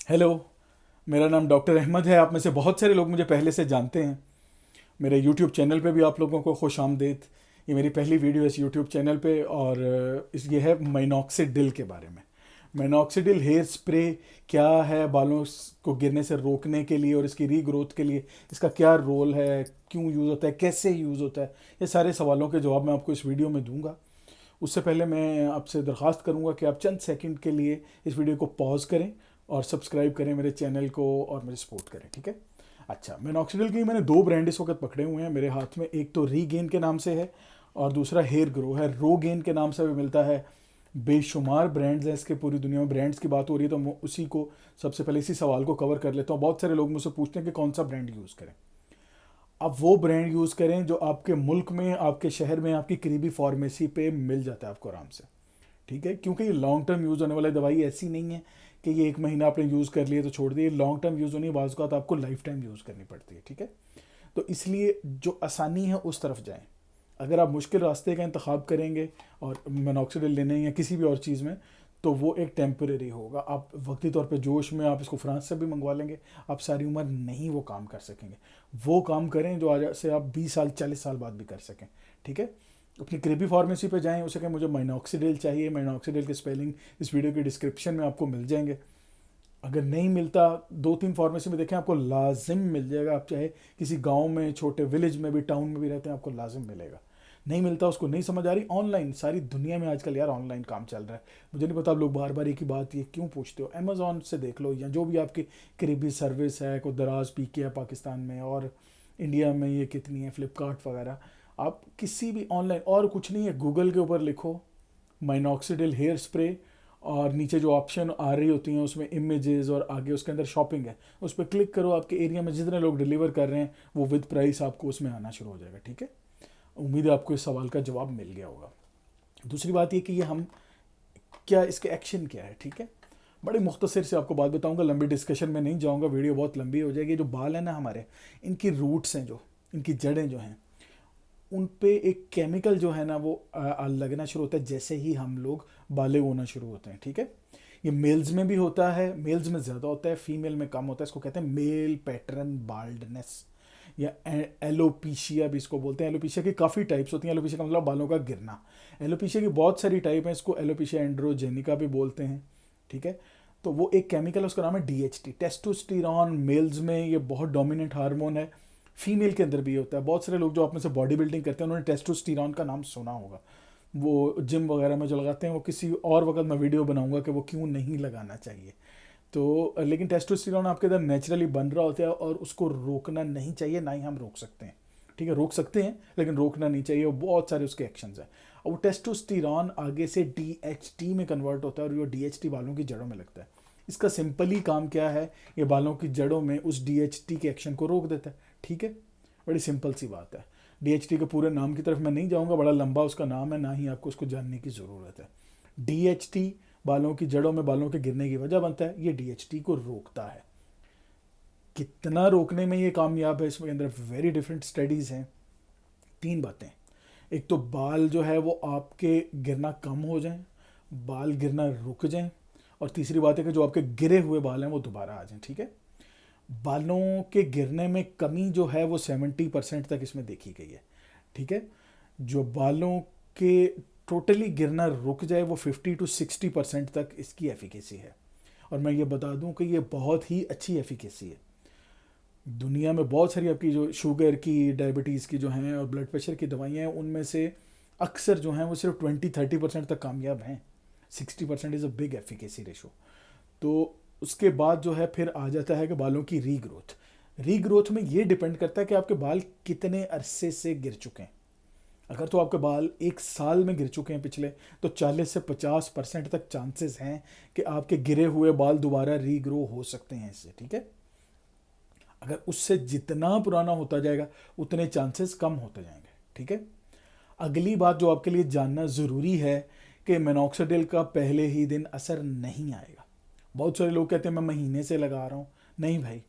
Hello. मेरा नाम doctor Ahmad है। आप में से बहुत सारे लोग मुझे पहले से जानते हैं। मेरे यूट्यूब चैनल पे भी आप लोगों को खुश आमदीद। ये मेरी पहली वीडियो है इस यूट्यूब चैनल पे और ये है माइनॉक्सिडिल के बारे में। माइनॉक्सिडिल हेयर स्प्रे क्या है बालों को गिरने से रोकने के लिए और इसकी रीग्रोथ के लिए, इसका क्या रोल है, क्यों यूज़ होता है, कैसे यूज़ होता है, ये सारे सवालों के जवाब मैं आपको इस वीडियो में दूंगा। उससे पहले मैं आपसे दरख्वास्त करूंगा कि आप चंद सेकंड के लिए इस वीडियो को पॉज करें और सब्सक्राइब करें मेरे चैनल को और मुझे सपोर्ट करें, ठीक है। अच्छा, मिनॉक्सिडिल की मैंने दो ब्रांड इस वक्त पकड़े हुए हैं मेरे हाथ में। एक तो रीगेन के नाम से है और दूसरा हेयर ग्रो है। रोगेन के नाम से भी मिलता है। बेशुमार ब्रांड्स हैं इसके, पूरी दुनिया में ब्रांड्स की बात हो रही है तो मैं उसी को सबसे पहले इसी सवाल को कवर कर लेता हूँ। बहुत सारे लोग मुझसे पूछते हैं कि कौन सा ब्रांड यूज़ करें। आप वो ब्रांड यूज़ करें जो आपके मुल्क में, आपके शहर में, आपकी करीबी फार्मेसी पे मिल जाता है आपको आराम से, ठीक है। क्योंकि ये लॉन्ग टर्म यूज़ होने वाली दवाई ऐसी नहीं है कि ये एक महीना आपने यूज़ कर लिया तो छोड़ दिए। लॉन्ग टर्म यूज़ होनी बाज़ का तो आपको लाइफ टाइम यूज़ करनी पड़ती है, ठीक है। तो इसलिए जो आसानी है उस तरफ जाएं। अगर आप मुश्किल रास्ते का इंतखाब करेंगे और मोनोक्सिडिल लेने या किसी भी और चीज़ में, तो वो एक टेम्परेरी होगा। आप वक्ती तौर पे जोश में आप इसको फ्रांस से भी मंगवा लेंगे, आप सारी उम्र नहीं वो काम कर सकेंगे। वो काम करें जो आज से आप 20 साल 40 साल बाद भी कर सकें, ठीक है। अपनी करीबी फार्मेसी पे जाएं, उसे कहें मुझे माइनॉक्सिडिल चाहिए। माइनॉक्सिडिल के स्पेलिंग इस वीडियो के डिस्क्रिप्शन में आपको मिल जाएंगे। अगर नहीं मिलता, दो तीन फार्मेसी में देखें, आपको लाजिम मिल जाएगा। आप चाहे किसी गांव में, छोटे विलेज में भी, टाउन में भी रहते हैं, आपको लाजिम मिलेगा। नहीं मिलता, उसको नहीं समझ आ रही, ऑनलाइन सारी दुनिया में आजकल यार ऑनलाइन काम चल रहा है। मुझे नहीं पता आप लोग बार बार एक ही बात ये क्यों पूछते हो। अमेज़ॉन से देख लो या जो भी आपकी करीबी सर्विस है, कोई दराज पीके है पाकिस्तान में, और इंडिया में ये कितनी है, फ्लिपकार्ट वगैरह। आप किसी भी ऑनलाइन, और कुछ नहीं है, गूगल के ऊपर लिखो माइनॉक्सिडिल हेयर स्प्रे और नीचे जो ऑप्शन आ रही होती हैं उसमें इमेजेस और आगे उसके अंदर शॉपिंग है, उस पर क्लिक करो। आपके एरिया में जितने लोग डिलीवर कर रहे हैं वो विद प्राइस आपको उसमें आना शुरू हो जाएगा, ठीक है। उम्मीद है आपको इस सवाल का जवाब मिल गया होगा। दूसरी बात ये कि ये हम क्या, इसके एक्शन क्या है, ठीक है। बड़ी मुख्तसर से आपको बात बताऊंगा, लंबी डिस्कशन में नहीं जाऊंगा, वीडियो बहुत लंबी हो जाएगी। जो बाल है ना हमारे, इनकी रूट्स हैं, जो इनकी जड़ें जो हैं, उन पे एक केमिकल जो है ना वो लगना शुरू होता है जैसे ही हम लोग बाले होना शुरू होते हैं, ठीक है। ये मेल्स में भी होता है, मेल्स में ज़्यादा होता है, फीमेल में कम होता है। इसको कहते हैं मेल पैटर्न बाल्डनेस या एलोपीशिया भी इसको बोलते हैं। एलोपीशिया की काफ़ी टाइप्स होती हैं। एलोपीशिया का मतलब बालों का गिरना। एलोपीशिया की बहुत सारी टाइप हैं, इसको एलोपीशिया एंड्रोजेनिका भी बोलते हैं, ठीक है। तो वो एक केमिकल है, उसका नाम है डीएचटी, टेस्टोस्टेरॉन। मेल्स में ये बहुत डोमिनेंट हार्मोन है। फीमेल के अंदर भी होता है। बहुत सारे लोग जो आप में से बॉडी बिल्डिंग करते हैं उन्होंने टेस्टोस्टेरॉन का नाम सुना होगा। वो जिम वगैरह में जो लगाते हैं, वो किसी और वक्त मैं वीडियो बनाऊंगा कि वो क्यों नहीं लगाना चाहिए। तो लेकिन टेस्टोस्टेरॉन आपके अंदर नेचुरली बन रहा होता है और उसको रोकना नहीं चाहिए, ना ही हम रोक सकते हैं, ठीक है। रोक सकते हैं लेकिन रोकना नहीं चाहिए, और बहुत सारे उसके एक्शंस हैं। और वो टेस्टोस्टेरॉन आगे से डीएचटी में कन्वर्ट होता है और वो डीएचटी बालों की जड़ों में लगता है। इसका सिंपली काम क्या है, ये बालों की जड़ों में उस डीएचटी के एक्शन को रोक देता है, ठीक है। बड़ी सिंपल सी बात है। डीएचटी के पूरे नाम की तरफ मैं नहीं जाऊंगा, बड़ा लंबा उसका नाम है, ना ही आपको उसको जानने की ज़रूरत है। डीएचटी बालों की जड़ों में बालों के गिरने की वजह बनता है, ये डीएचटी को रोकता है। कितना रोकने में ये कामयाब है, इसमें अंदर वेरी डिफरेंट स्टडीज़ हैं। तीन बातें, एक तो बाल जो है वो आपके गिरना कम हो जाएं, बाल गिरना रुक जाएं, और तीसरी बात है कि जो आपके गिरे हुए बाल हैं वो दोबारा आ जाएं, ठीक है। बालों के गिरने में कमी जो है वो 70% तक इसमें देखी गई है, ठीक है। जो बालों के टोटली गिरना रुक जाए वो 50 to 60% तक इसकी एफिकेसी है। और मैं ये बता दूं कि ये बहुत ही अच्छी एफिकेसी है। दुनिया में बहुत सारी आपकी जो शुगर की, डायबिटीज़ की जो हैं और ब्लड प्रेशर की दवाइयाँ हैं, उनमें से अक्सर जो हैं वो सिर्फ 20-30% तक कामयाब हैं। 60% is a big efficacy ratio. तो उसके बाद जो है फिर आ जाता है कि बालों की रीग्रोथ। रीग्रोथ में ये डिपेंड करता है कि आपके बाल कितने अरसे से गिर चुके हैं। अगर तो आपके बाल 1 साल में गिर चुके हैं पिछले, तो 40 से 50% तक चांसेस हैं कि आपके गिरे हुए बाल दोबारा रीग्रो हो सकते हैं इससे, ठीक है। अगर उससे जितना पुराना होता जाएगा उतने चांसेस कम होते जाएंगे, ठीक है। अगली बात जो आपके लिए जानना ज़रूरी है कि मिनॉक्सिडिल का पहले ही दिन असर नहीं आएगा। बहुत सारे लोग कहते हैं मैं महीने से लगा रहा हूँ। नहीं भाई,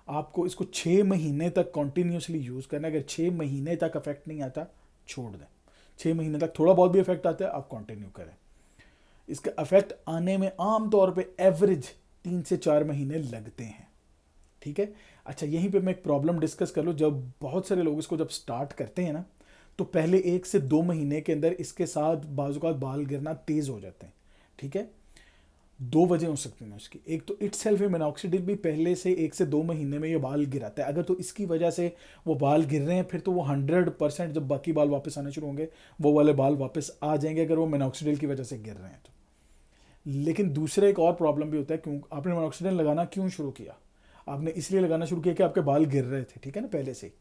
आपको इसको 6 महीने तक कॉन्टीन्यूसली यूज़ करना है। अगर 6 महीने तक अफेक्ट नहीं आता, छोड़ दें। 6 महीने तक थोड़ा बहुत भी इफेक्ट आता है, आप कंटिन्यू करें। इसका इफेक्ट आने में आम तौर पे एवरेज 3 से 4 महीने लगते हैं, ठीक है। अच्छा, यहीं पे मैं एक प्रॉब्लम डिस्कस कर लूँ। जब बहुत सारे लोग इसको जब स्टार्ट करते हैं ना, तो पहले 1 से 2 महीने के अंदर इसके साथ बाजुकात बाल गिरना तेज़ हो जाते हैं, ठीक है। 2 वजह हो सकती हैं उसकी। एक तो इट सेल्फ मिनॉक्सिडिल भी पहले से 1 से 2 महीने में ये बाल गिराता है। अगर तो इसकी वजह से वो बाल गिर रहे हैं, फिर तो वो 100% जब बाकी बाल वापस आने शुरू होंगे, वो वाले बाल वापस आ जाएंगे, अगर वो मिनॉक्सिडिल की वजह से गिर रहे हैं तो। लेकिन दूसरा एक और प्रॉब्लम भी होता है। क्यों आपने मिनॉक्सिडिल लगाना क्यों शुरू किया? आपने इसलिए लगाना शुरू किया कि आपके बाल गिर रहे थे, ठीक है ना, पहले से ही।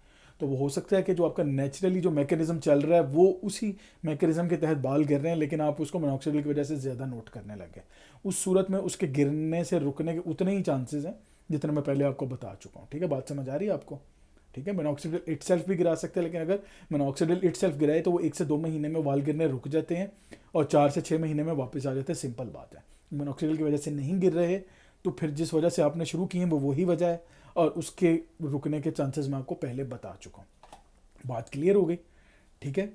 तो वो हो सकता है कि जो आपका नेचुरली जो मैकेनिज्म चल रहा है, वो उसी मैकेनिज्म के तहत बाल गिर रहे हैं, लेकिन आप उसको मिनॉक्सिडिल की वजह से ज़्यादा नोट करने लग गए। उस सूरत में उसके गिरने से रुकने के उतने ही चांसेस हैं जितने मैं पहले आपको बता चुका हूँ, ठीक है। बात समझ आ रही है आपको? ठीक है। मिनॉक्सिडिल इटसेल्फ भी गिरा सकते हैं, लेकिन अगर मिनॉक्सिडिल इटसेल्फ गिराए तो वो 1 से 2 महीने में बाल गिरने रुक जाते हैं और 4 से 6 महीने में वापस आ जाते हैं। सिंपल बात है। मिनॉक्सिडिल की वजह से नहीं गिर रहे, तो फिर जिस वजह से आपने शुरू किए वो वही वजह है, और उसके रुकने के चांसेस मैं आपको पहले बता चुका हूँ। बात क्लियर हो गई? ठीक है।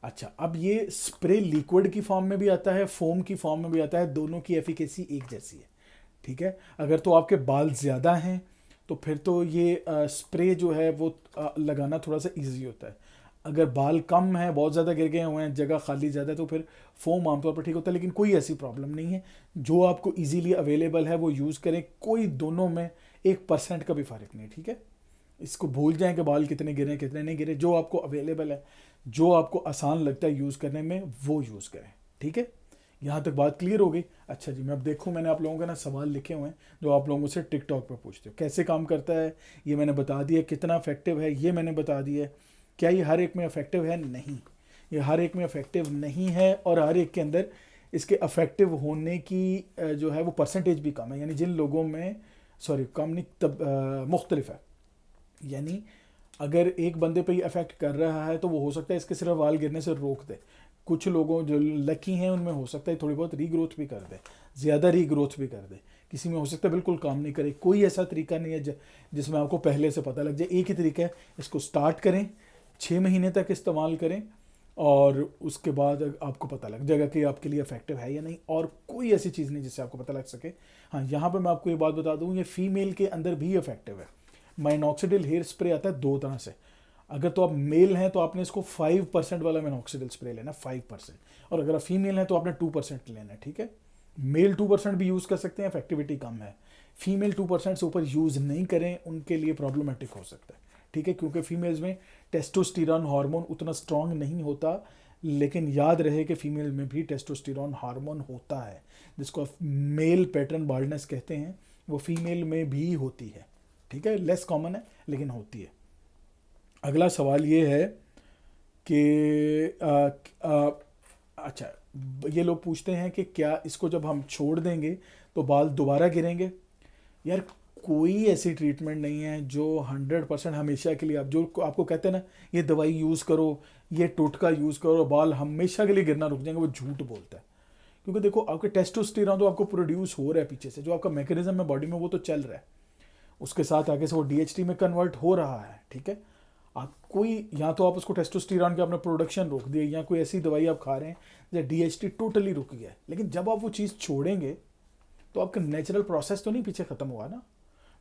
अच्छा, अब ये स्प्रे लिक्विड की फॉर्म में भी आता है, फोम की फॉर्म में भी आता है। दोनों की एफिकेसी एक जैसी है, ठीक है। अगर तो आपके बाल ज़्यादा हैं तो फिर तो ये स्प्रे जो है वो लगाना थोड़ा सा इजी होता है। अगर बाल कम है, बहुत ज़्यादा गिर गए हुए हैं, जगह खाली ज़्यादा है, तो फिर फोम आमतौर पर ठीक होता है। लेकिन कोई ऐसी प्रॉब्लम नहीं है। जो आपको इजीली अवेलेबल है वो यूज़ करें। कोई दोनों में 1% का भी फ़र्क नहीं, ठीक है। इसको भूल जाएं कि बाल कितने गिरे कितने नहीं गिरे। जो आपको अवेलेबल है, जो आपको आसान लगता है यूज़ करने में, वो यूज़ करें, ठीक है। यहाँ तक बात क्लियर हो गई? अच्छा जी, मैं अब देखूँ, मैंने आप लोगों के ना सवाल लिखे हुए हैं जो आप लोगों से टिकटॉक पे पूछते हो। कैसे काम करता है ये मैंने बता दिया, कितना इफेक्टिव है ये मैंने बता दिया। क्या ये हर एक में इफेक्टिव है? नहीं, ये हर एक में इफेक्टिव नहीं है, और हर एक के अंदर इसके इफेक्टिव होने की जो है वो परसेंटेज भी कम है। यानी जिन लोगों में, सॉरी कम नहीं, तब मुख्तलिफ है। यानी अगर एक बंदे पे ही अफेक्ट कर रहा है तो वो हो सकता है इसके सिर्फ बाल गिरने से रोक दे। कुछ लोगों जो लकी हैं उनमें हो सकता है थोड़ी बहुत रीग्रोथ भी कर दे, ज़्यादा रीग्रोथ भी कर दे। किसी में हो सकता है बिल्कुल काम नहीं करे। कोई ऐसा तरीका नहीं है जिसमें आपको पहले से पता लग जाए। एक ही तरीका है, इसको स्टार्ट करें, 6 महीने तक इस्तेमाल करें, और उसके बाद आपको पता लग जाएगा कि आपके लिए इफेक्टिव है या नहीं। और कोई ऐसी चीज़ नहीं जिससे आपको पता लग सके। हाँ, यहाँ पर मैं आपको ये बात बता दूँ, ये फीमेल के अंदर भी इफेक्टिव है। मिनॉक्सिडिल हेयर स्प्रे आता है 2 तरह से। अगर तो आप मेल हैं तो आपने इसको 5% वाला मिनॉक्सिडिल स्प्रे लेना, 5%। और अगर आप फीमेल हैं तो आपने 2% लेना है, ठीक है। मेल 2% भी यूज़ कर सकते हैं, इफेक्टिविटी कम है। फीमेल 2% से ऊपर यूज़ नहीं करें, उनके लिए प्रॉब्लमेटिक हो सकता है, ठीक है। क्योंकि फीमेल्स में टेस्टोस्टेरॉन हार्मोन उतना स्ट्रांग नहीं होता। लेकिन याद रहे कि फीमेल में भी टेस्टोस्टेरॉन हार्मोन होता है, जिसको आप मेल पैटर्न बाल्डनेस कहते हैं, वो फीमेल में भी होती है, ठीक है। लेस कॉमन है लेकिन होती है। अगला सवाल ये है कि अच्छा, ये लोग पूछते हैं कि क्या इसको जब हम छोड़ देंगे तो बाल दोबारा गिरेंगे? यार, कोई ऐसी ट्रीटमेंट नहीं है जो 100% हमेशा के लिए, आप जो आपको कहते हैं ना ये दवाई यूज़ करो, ये टोटका यूज़ करो, बाल हमेशा के लिए गिरना रुक जाएंगे, वो झूठ बोलता है। क्योंकि देखो, आपके टेस्टोस्टेरॉन तो आपको प्रोड्यूस हो रहा है पीछे से, जो आपका मैकेनिज्म है बॉडी में वो तो चल रहा है, उसके साथ आगे से वो डीएचटी में कन्वर्ट हो रहा है, ठीक है। आप कोई, या तो आप उसको टेस्टोस्टेरॉन के अपने प्रोडक्शन रोक दिए, या कोई ऐसी दवाई आप खा रहे हैं जैसे डीएचटी टोटली रुक गया है। लेकिन जब आप वो चीज़ छोड़ेंगे तो आपका नेचुरल प्रोसेस तो नहीं पीछे ख़त्म हुआ ना,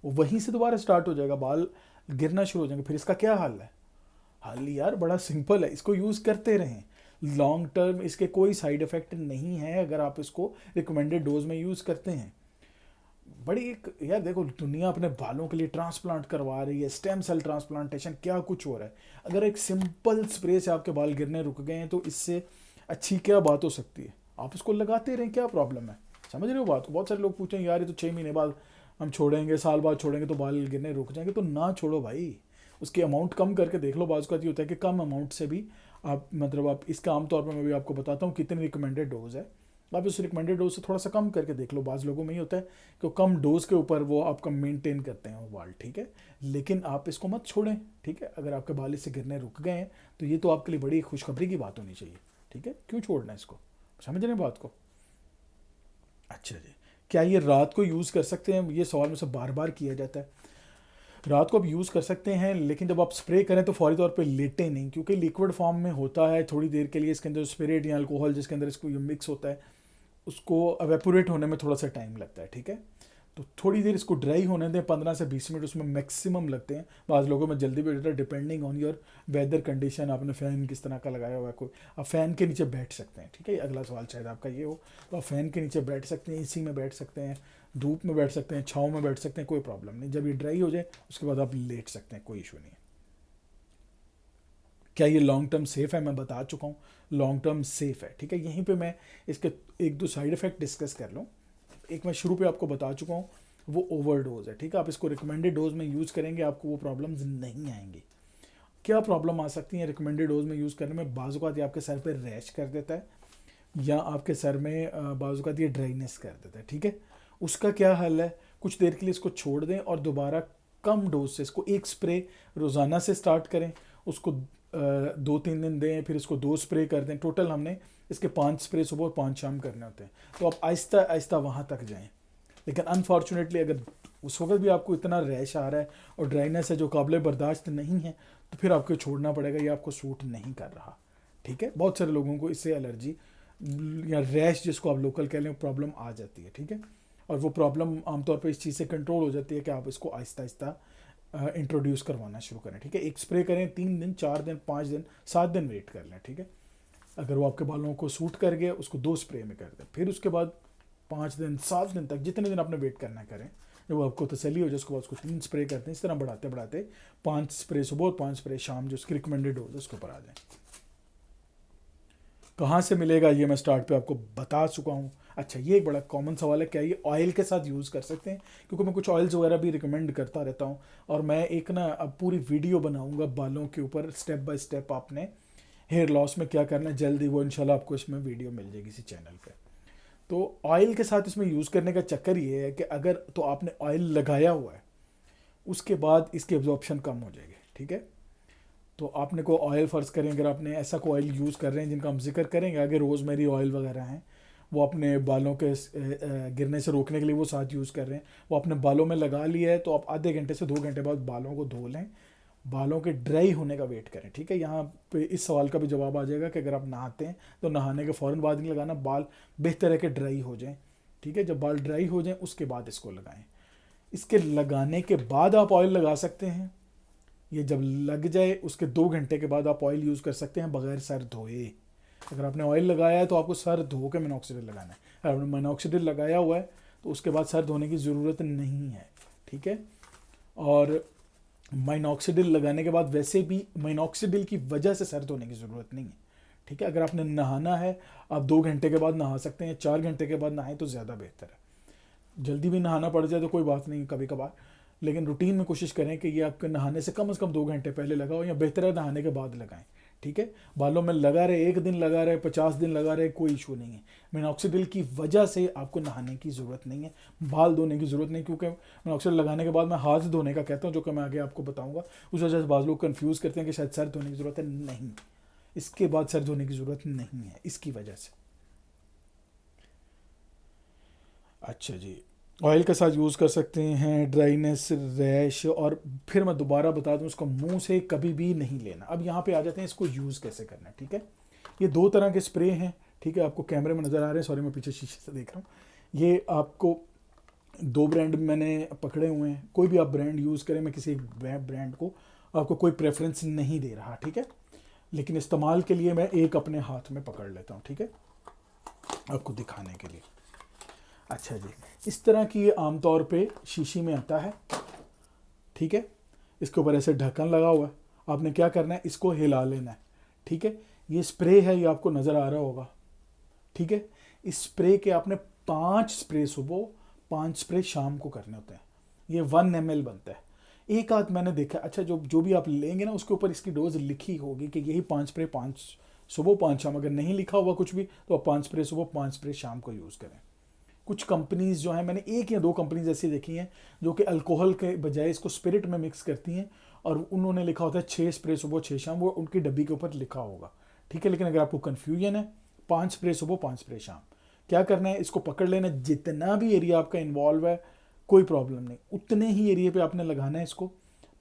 वो वहीं से दोबारा स्टार्ट हो जाएगा, बाल गिरना शुरू हो जाएंगे। फिर इसका क्या हल है? हल यार बड़ा सिंपल है, इसको यूज़ करते रहें। लॉन्ग टर्म इसके कोई साइड इफ़ेक्ट नहीं है अगर आप इसको रिकमेंडेड डोज में यूज़ करते हैं। बड़ी एक, यार देखो, दुनिया अपने बालों के लिए ट्रांसप्लांट करवा रही है, स्टेम सेल ट्रांसप्लांटेशन, क्या कुछ हो रहा है। अगर एक सिंपल स्प्रे से आपके बाल गिरने रुक गए हैं तो इससे अच्छी क्या बात हो सकती है? आप इसको लगाते रहें, क्या प्रॉब्लम है? समझ रहे हो बात को? बहुत सारे लोग पूछें यार ये तो 6 महीने बाद हम छोड़ेंगे, साल बाद छोड़ेंगे तो बाल गिरने रुक जाएंगे। तो ना छोड़ो भाई, उसकी अमाउंट कम करके देख लो। बाज़ का ये होता है कि कम अमाउंट से भी आप, मतलब आप इसका आमतौर पर मैं भी आपको बताता हूँ कितनी रिकमेंडेड डोज है, आप उस रिकमेंडेड डोज से थोड़ा सा कम करके देख लो। बाज़ लोगों में ही होता है कि कम डोज के ऊपर वो आपका मेंटेन करते हैं वो बाल, ठीक है। लेकिन आप इसको मत छोड़ें, ठीक है। अगर आपके बाल इससे गिरने रुक गए हैं तो ये तो आपके लिए बड़ी खुशखबरी की बात होनी चाहिए, ठीक है। क्यों छोड़ना है इसको? समझ रहे हैं बात को? अच्छा जी, क्या ये रात को यूज़ कर सकते हैं? ये सवाल मुझसे बार बार किया जाता है। रात को आप यूज़ कर सकते हैं, लेकिन जब आप स्प्रे करें तो फौरी तौर पे लेटें नहीं, क्योंकि लिक्विड फॉर्म में होता है। थोड़ी देर के लिए इसके अंदर स्पिरिट या अल्कोहल जिसके अंदर इसको ये मिक्स होता है, उसको एवेपोरेट होने में थोड़ा सा टाइम लगता है, ठीक है। तो थोड़ी देर इसको ड्राई होने दें, 15 से 20 मिनट उसमें मैक्सिमम लगते हैं। बाज़ लोगों में जल्दी भी हो जाता है, depending on your weather condition, आपने फ़ैन किस तरह का लगाया हुआ है। कोई आप फ़ैन के नीचे बैठ सकते हैं, ठीक है। अगला सवाल शायद आपका ये हो, तो आप फ़ैन के नीचे बैठ सकते हैं, एसी में बैठ सकते हैं, धूप में बैठ सकते हैं, छाँव में बैठ सकते हैं, कोई प्रॉब्लम नहीं। जब ये ड्राई हो जाए उसके बाद आप लेट सकते हैं, कोई इशू नहीं है। क्या ये लॉन्ग टर्म सेफ़ है? मैं बता चुका हूँ, लॉन्ग टर्म सेफ़ है, ठीक है। यहीं पे मैं इसके एक दो साइड इफ़ेक्ट डिस्कस कर लूँ। एक मैं शुरू पे आपको बता चुका हूँ, वो ओवरडोज है, ठीक है। आप इसको रिकमेंडेड डोज में यूज़ करेंगे, आपको वो प्रॉब्लम्स नहीं आएंगी। क्या प्रॉब्लम आ सकती है रिकमेंडेड डोज में यूज़ करने में? बाज़ आपके सर पे रैश कर देता है, या आपके सर में बाज़ ये ड्राइनेस कर देता है, ठीक है। उसका क्या हल है? कुछ देर के लिए इसको छोड़ दें और दोबारा कम डोज से इसको एक स्प्रे रोज़ाना से स्टार्ट करें, उसको 2-3 दिन दें, फिर इसको 2 स्प्रे कर दें। टोटल हमने इसके 5 स्प्रे सुबह और 5 शाम करने होते हैं। तो आप आहिस्ता आहिस्ता वहाँ तक जाएँ। लेकिन अनफॉर्चुनेटली अगर उस वक्त भी आपको इतना रैश आ रहा है और ड्राइनेस है जो काबिल बर्दाश्त नहीं है, तो फिर आपको छोड़ना पड़ेगा, ये आपको सूट नहीं कर रहा, ठीक है। बहुत सारे लोगों को इससे एलर्जी या रैश, जिसको आप लोकल कह लें, प्रॉब्लम आ जाती है, ठीक है। और वो प्रॉब्लम आमतौर पर इस चीज़ से कंट्रोल हो जाती है कि आप इसको आहिस्ता आहिस्ता इंट्रोड्यूस करवाना शुरू करें, ठीक है। एक स्प्रे करें, 3 दिन, 4 दिन, 5 दिन, 7 दिन वेट कर लें, ठीक है। अगर वो आपके बालों को सूट कर गया, उसको 2 स्प्रे में कर दें। फिर उसके बाद 5 दिन, 7 दिन तक, जितने दिन आपने वेट करना करें, जब आपको तसल्ली हो जाए उसके बाद उसको 3 स्प्रे करते हैं। इस तरह बढ़ाते बढ़ाते 5 स्प्रे सुबह और 5 स्प्रे शाम, जो उसकी रिकमेंडेड डोज है, उसके ऊपर आ जाए। कहाँ से मिलेगा ये मैं स्टार्ट पे आपको बता चुका हूँ। अच्छा, ये एक बड़ा कॉमन सवाल है, क्या ये ऑयल के साथ यूज़ कर सकते हैं? क्योंकि मैं कुछ ऑयल्स वगैरह भी रिकमेंड करता रहता हूँ, और मैं एक ना अब पूरी वीडियो बनाऊँगा बालों के ऊपर, स्टेप बाय स्टेप आपने हेयर लॉस में क्या करना है, जल्दी वो इंशाल्लाह आपको इसमें वीडियो मिल जाएगी इसी चैनल पे। तो ऑयल के साथ इसमें यूज़ करने का चक्कर ये है कि अगर तो आपने ऑयल लगाया हुआ है, उसके बाद इसकी एब्जॉर्प्शन कम हो जाएगी, ठीक है। तो आपने को ऑयल फ़र्ज़ करें, अगर आपने ऐसा कोई ऑयल यूज़ कर रहे हैं जिनका हम जिक्र करेंगे आगे, रोज़मेरी ऑयल वगैरह हैं, वो अपने बालों के गिरने से रोकने के लिए वो साथ यूज़ कर रहे हैं, वो अपने बालों में लगा लिया है, तो आप आधे घंटे से 2 घंटे बाद बालों को धो लें, बालों के ड्राई होने का वेट करें, ठीक है। यहाँ पे इस सवाल का भी जवाब आ जाएगा कि अगर आप नहाते हैं तो नहाने के फ़ौरन बाद नहीं लगाना, बाल बेहतर है कि ड्राई हो जाएं, ठीक है। जब बाल ड्राई हो जाएं उसके बाद इसको लगाएं। इसके लगाने के बाद आप ऑयल लगा सकते हैं। ये जब लग जाए उसके 2 घंटे के बाद आप ऑयल यूज़ कर सकते हैं बगैर सर धोए। अगर आपने ऑयल लगाया है तो आपको सर धो के मिनॉक्सिडिल लगाना है। अगर आपने मिनॉक्सिडिल लगाया हुआ है तो उसके बाद सर धोने की ज़रूरत नहीं है, ठीक है। और मिनॉक्सिडिल लगाने के बाद वैसे भी मिनॉक्सिडिल की वजह से सर धोने की ज़रूरत नहीं है, ठीक है। अगर आपने नहाना है, आप 2 घंटे के बाद नहा सकते हैं, 4 घंटे के बाद नहाएं तो ज़्यादा बेहतर है। जल्दी भी नहाना पड़ जाए तो कोई बात नहीं कभी कभार, लेकिन रूटीन में कोशिश करें कि ये आपके नहाने से कम 2 घंटे पहले लगाओ, या बेहतर है नहाने के बाद लगाएं, ठीक है। बालों में लगा रहे, 1 दिन लगा रहे, 50 दिन लगा रहे, कोई इशू नहीं है। मिनॉक्सिडिल की वजह से आपको नहाने की ज़रूरत नहीं है, बाल धोने की ज़रूरत नहीं, क्योंकि मिनॉक्सिडिल लगाने के बाद मैं हाथ धोने का कहता हूँ, जो कि मैं आगे आपको बताऊँगा। उस वजह से बाज़ लोग कन्फ्यूज़ करते हैं कि शायद सर धोने की ज़रूरत है, नहीं, इसके बाद सर धोने की ज़रूरत नहीं है इसकी वजह से। अच्छा जी, ऑयल के साथ यूज़ कर सकते हैं, ड्राइनेस, रैश, और फिर मैं दोबारा बता दूं, उसको मुंह से कभी भी नहीं लेना। अब यहाँ पे आ जाते हैं इसको यूज़ कैसे करना है, ठीक है। ये 2 तरह के स्प्रे हैं, ठीक है, आपको कैमरे में नज़र आ रहे हैं, सॉरी मैं पीछे शीशे से देख रहा हूँ। ये आपको 2 ब्रांड मैंने पकड़े हुए हैं, कोई भी आप ब्रांड यूज़ करें, मैं किसी एक ब्रांड को आपको कोई प्रेफरेंस नहीं दे रहा, ठीक है। लेकिन इस्तेमाल के लिए मैं एक अपने हाथ में पकड़ लेता हूँ, ठीक है, आपको दिखाने के लिए। अच्छा जी, इस तरह की ये आमतौर पे शीशी में आता है, ठीक है। इसके ऊपर ऐसे ढक्कन लगा हुआ है, आपने क्या करना है, इसको हिला लेना है, ठीक है। ये स्प्रे है, ये आपको नज़र आ रहा होगा, ठीक है। इस स्प्रे के आपने 5 स्प्रे सुबह, 5 स्प्रे शाम को करने होते हैं। ये 1 ml बनता है। एक आध मैंने देखा, अच्छा जो भी आप लेंगे ना उसके ऊपर इसकी डोज लिखी होगी कि यही 5 स्प्रे, 5 सुबह 5 शाम। अगर नहीं लिखा हुआ कुछ भी तो आप 5 स्प्रे सुबह, 5 स्प्रे शाम को यूज़ करें। कुछ कंपनीज जो हैं, मैंने 1 या 2 कंपनीज ऐसी देखी हैं जो कि अल्कोहल के बजाय इसको स्पिरिट में मिक्स करती हैं, और उन्होंने लिखा होता है 6 स्प्रे सुबह 6 शाम, वो उनकी डब्बी के ऊपर लिखा होगा, ठीक है। लेकिन अगर आपको कन्फ्यूजन है, 5 स्प्रे सुबह, 5 स्प्रे शाम। क्या करना है, इसको पकड़ लेना, जितना भी एरिया आपका इन्वॉल्व है कोई प्रॉब्लम नहीं, उतने ही एरिया पे आपने लगाना है इसको।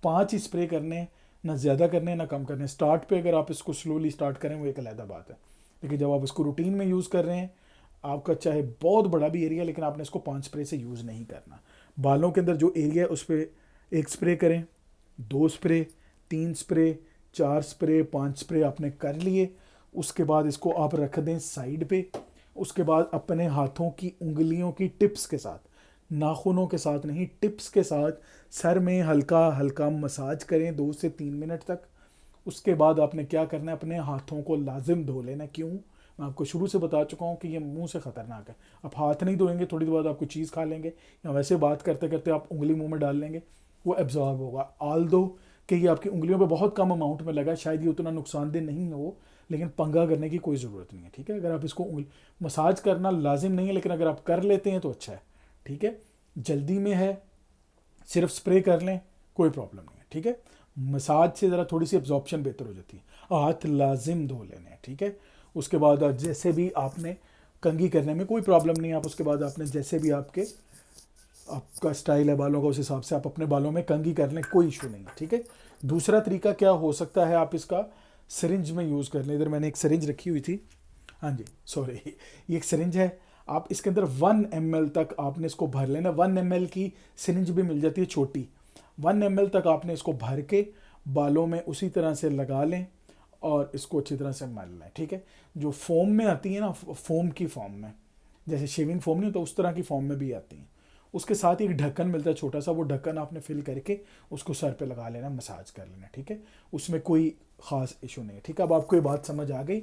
5 ही स्प्रे करने हैं, ना ज़्यादा करने हैं ना कम करने हैं। स्टार्ट पे अगर आप इसको स्लोली स्टार्ट करें वो एक अलग बात है, लेकिन जब आप इसको रूटीन में यूज़ कर रहे हैं, आपका चाहे बहुत बड़ा भी एरिया, लेकिन आपने इसको 5 स्प्रे से यूज़ नहीं करना। बालों के अंदर जो एरिया है उस पर 1 स्प्रे करें, 2 स्प्रे, 3 स्प्रे, 4 स्प्रे, 5 स्प्रे आपने कर लिए। उसके बाद इसको आप रख दें साइड पे। उसके बाद अपने हाथों की उंगलियों की टिप्स के साथ, नाखूनों के साथ नहीं, टिप्स के साथ सर में हल्का हल्का मसाज करें 2 से 3 मिनट तक। उसके बाद आपने क्या करना है, अपने हाथों को लाजिम धो लेना। क्यों? मैं आपको शुरू से बता चुका हूँ कि ये मुंह से ख़तरनाक है। आप हाथ नहीं धोएंगे, थोड़ी देर बाद आपको चीज़ खा लेंगे या वैसे बात करते करते आप उंगली मुंह में डाल लेंगे, वो एब्जॉर्ब होगा। आल दो कि ये आपकी उंगलियों पे बहुत कम अमाउंट में लगा, शायद ये उतना नुकसानदेह नहीं हो, लेकिन पंगा करने की कोई ज़रूरत नहीं है, ठीक है। अगर आप इसको मसाज करना लाजिम नहीं है, लेकिन अगर आप कर लेते हैं तो अच्छा है, ठीक है। जल्दी में है, सिर्फ स्प्रे कर लें, कोई प्रॉब्लम नहीं है, ठीक है। मसाज से ज़रा थोड़ी सी एब्जॉर्प्शन बेहतर हो जाती है। हाथ लाजिम धो लेने हैं, ठीक है। उसके बाद जैसे भी आपने कंघी करने में कोई प्रॉब्लम नहीं है, आप उसके बाद आपने जैसे भी आपका स्टाइल है बालों का, उस हिसाब से आप अपने बालों में कंघी कर लें, कोई इशू नहीं है, ठीक है। दूसरा तरीका क्या हो सकता है, आप इसका सिरिंज में यूज़ कर लें। इधर मैंने एक सिरिंज रखी हुई थी, हाँ जी सॉरी, ये एक सिरिंज है। आप इसके अंदर 1 ml तक आपने इसको भर लेना। 1 ml की सिरिंज भी मिल जाती है छोटी। 1 ml तक आपने इसको भर के बालों में उसी तरह से लगा लें और इसको अच्छी तरह से मल लें, ठीक है। जो फोम में आती है ना, फोम की फॉर्म में, जैसे शेविंग फोम नहीं होता उस तरह की फॉर्म में भी आती हैं। उसके साथ ही एक ढक्कन मिलता है छोटा सा, वो ढक्कन आपने फिल करके उसको सर पे लगा लेना, मसाज कर लेना, ठीक है। उसमें कोई ख़ास इशू नहीं है, ठीक है। अब आपको ये बात समझ आ गई।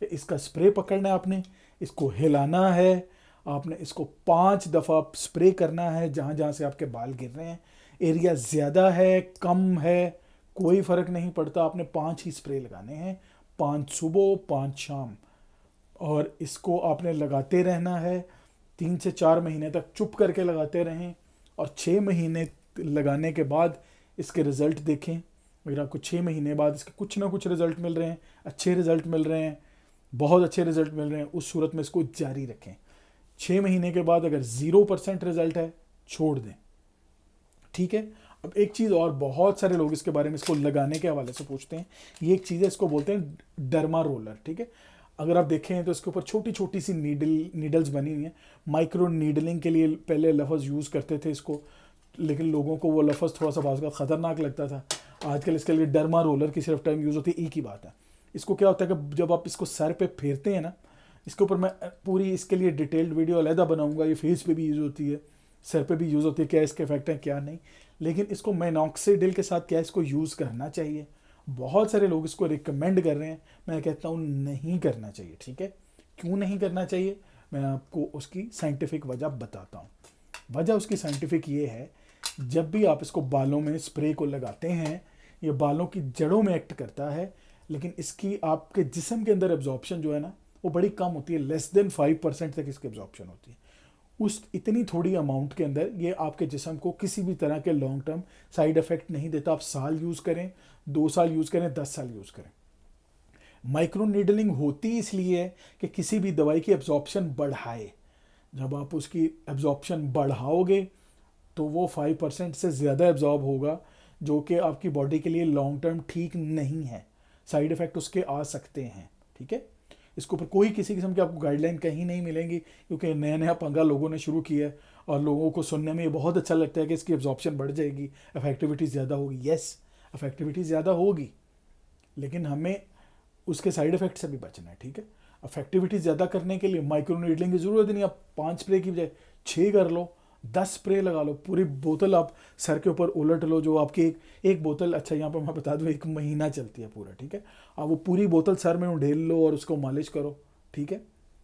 इसका स्प्रे पकड़ना है आपने, इसको हिलाना है, आपने इसको 5 दफ़ा स्प्रे करना है जहाँ जहाँ से आपके बाल गिर रहे हैं। एरिया ज़्यादा है कम है कोई फ़र्क नहीं पड़ता, आपने 5 ही स्प्रे लगाने हैं, 5 सुबह 5 शाम, और इसको आपने लगाते रहना है 3 से 4 महीने तक, चुप करके लगाते रहें। और 6 महीने लगाने के बाद इसके रिज़ल्ट देखें। अगर आपको 6 महीने बाद इसके कुछ ना कुछ रिज़ल्ट मिल रहे हैं, अच्छे रिज़ल्ट मिल रहे हैं, बहुत अच्छे रिज़ल्ट मिल रहे हैं, उस सूरत में इसको जारी रखें। 6 महीने के बाद अगर 0% रिज़ल्ट है, छोड़ दें, ठीक है। अब एक चीज़ और, बहुत सारे लोग इसके बारे में, इसको लगाने के हवाले से पूछते हैं। ये एक चीज़ है, इसको बोलते हैं डर्मा रोलर, ठीक है। अगर आप देखें तो इसके ऊपर छोटी छोटी सी नीडल्स बनी हुई हैं। माइक्रो नीडलिंग के लिए पहले लफ्ज़ यूज़ करते थे इसको, लेकिन लोगों को वो लफ्ज़ थोड़ा सा बाज़ ख़तरनाक लगता था। आजकल इसके लिए डर्मा रोलर की सिर्फ टर्म यूज़ होती है, एक ही बात है। इसको क्या होता है कि जब आप इसको सर पे फेरते हैं ना, इसके ऊपर मैं पूरी इसके लिए डिटेल्ड वीडियो अलहदा बनाऊंगा। ये फेस पे भी यूज़ होती है, सर पे भी यूज़ होती है, क्या इसके इफेक्ट हैं क्या नहीं। लेकिन इसको मिनॉक्सिडिल के साथ क्या इसको यूज़ करना चाहिए, बहुत सारे लोग इसको रिकमेंड कर रहे हैं, मैं कहता हूँ नहीं करना चाहिए, ठीक है। क्यों नहीं करना चाहिए, मैं आपको उसकी साइंटिफिक वजह बताता हूँ। वजह उसकी साइंटिफिक ये है, जब भी आप इसको बालों में स्प्रे को लगाते हैं, ये बालों की जड़ों में एक्ट करता है, लेकिन इसकी आपके जिस्म के अंदर एब्जॉर्प्शन जो है ना, वो बड़ी कम होती है। लेस देन 5% तक इसकी एब्जॉर्प्शन होती है। उस इतनी थोड़ी अमाउंट के अंदर ये आपके जिस्म को किसी भी तरह के लॉन्ग टर्म साइड इफ़ेक्ट नहीं देता। आप साल यूज़ करें, 2 साल यूज़ करें, 10 साल यूज़ करें। माइक्रो नीडलिंग होती इसलिए है कि किसी भी दवाई की एब्जॉर्प्शन बढ़ाए। जब आप उसकी एब्जॉर्प्शन बढ़ाओगे तो वो 5% से ज़्यादा एब्जॉर्ब होगा, जो कि आपकी बॉडी के लिए लॉन्ग टर्म ठीक नहीं है। साइड इफ़ेक्ट उसके आ सकते हैं, ठीक है। इसके ऊपर कोई किसी किस्म की आपको गाइडलाइन कहीं नहीं मिलेंगी, क्योंकि नया नया पंगा लोगों ने शुरू किया है और लोगों को सुनने में ये बहुत अच्छा लगता है कि इसकी एब्जॉर्प्शन बढ़ जाएगी, इफेक्टिविटी ज़्यादा होगी। येस, इफेक्टिविटी ज़्यादा होगी, लेकिन हमें उसके साइड इफ़ेक्ट से भी बचना है, ठीक है। इफेक्टिविटी ज़्यादा करने के लिए माइक्रो नीडलिंग की ज़रूरत नहीं। आप 5 स्प्रे की बजाय 6 कर लो, 10 स्प्रे लगा लो, पूरी बोतल आप सर के ऊपर उलट लो। जो आपकी एक बोतल, अच्छा यहाँ पर मैं बता दूँ, 1 महीना चलती है पूरा, ठीक है। आप वो पूरी बोतल सर में ढेल लो और उसको मालिश करो, ठीक है।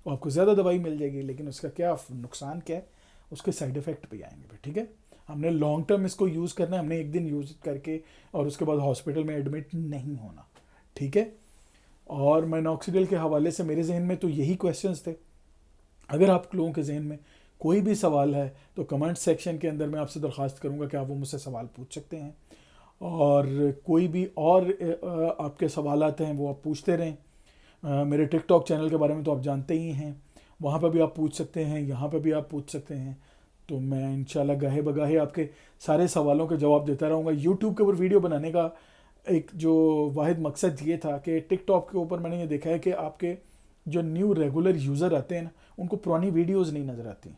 और आपको ज़्यादा दवाई मिल जाएगी, लेकिन उसका क्या नुकसान क्या है, उसके साइड इफ़ेक्ट भी आएंगे, ठीक है। हमने लॉन्ग टर्म इसको यूज़ करना है, हमने एक दिन यूज़ करके और उसके बाद हॉस्पिटल में एडमिट नहीं होना, ठीक है। और मिनॉक्सिडिल के हवाले से मेरे जहन में तो यही क्वेश्चंस थे। अगर आप लोगों के जहन में कोई भी सवाल है तो कमेंट सेक्शन के अंदर मैं आपसे दरख्वास्त करूंगा कि आप वो मुझसे सवाल पूछ सकते हैं, और कोई भी और आपके सवाल आते हैं वो आप पूछते रहें। मेरे टिकटॉक चैनल के बारे में तो आप जानते ही हैं, वहाँ पर भी आप पूछ सकते हैं, यहाँ पर भी आप पूछ सकते हैं। तो मैं इंशाल्लाह गाहे बगाहे आपके सारे सवालों के जवाब देता रहूँगा। यूट्यूब के ऊपर वीडियो बनाने का एक जो वाहिद मकसद ये था कि टिकटॉक के ऊपर मैंने ये देखा है कि आपके जो न्यू रेगुलर यूज़र आते हैं ना, उनको पुरानी वीडियोस नहीं नज़र आती।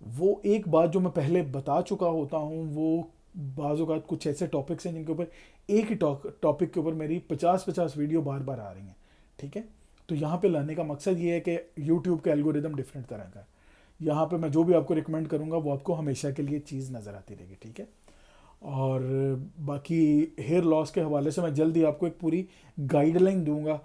वो एक बात जो मैं पहले बता चुका होता हूँ, वो बाज़ औक़ात कुछ ऐसे टॉपिक्स हैं जिनके ऊपर एक ही टॉपिक के ऊपर मेरी 50-50 वीडियो बार बार आ रही हैं, ठीक है। तो यहाँ पे लाने का मकसद ये है कि यूट्यूब का एल्गोरिदम डिफरेंट तरह का है। यहाँ पे मैं जो भी आपको रिकमेंड करूँगा वो आपको हमेशा के लिए चीज़ नज़र आती रहेगी, ठीक है। और बाकी हेयर लॉस के हवाले से मैं जल्दी आपको एक पूरी गाइडलाइन दूंगा,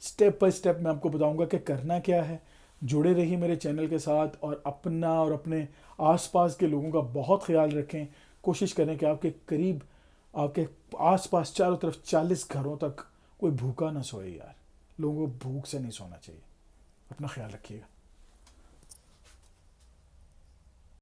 स्टेप बाय स्टेप मैं आपको बताऊंगा कि करना क्या है। जुड़े रहिए मेरे चैनल के साथ और अपना और अपने आसपास के लोगों का बहुत ख्याल रखें। कोशिश करें कि आपके करीब, आपके आसपास चारों तरफ 40 घरों तक कोई भूखा ना सोए यार। लोगों को भूख से नहीं सोना चाहिए। अपना ख्याल रखिएगा।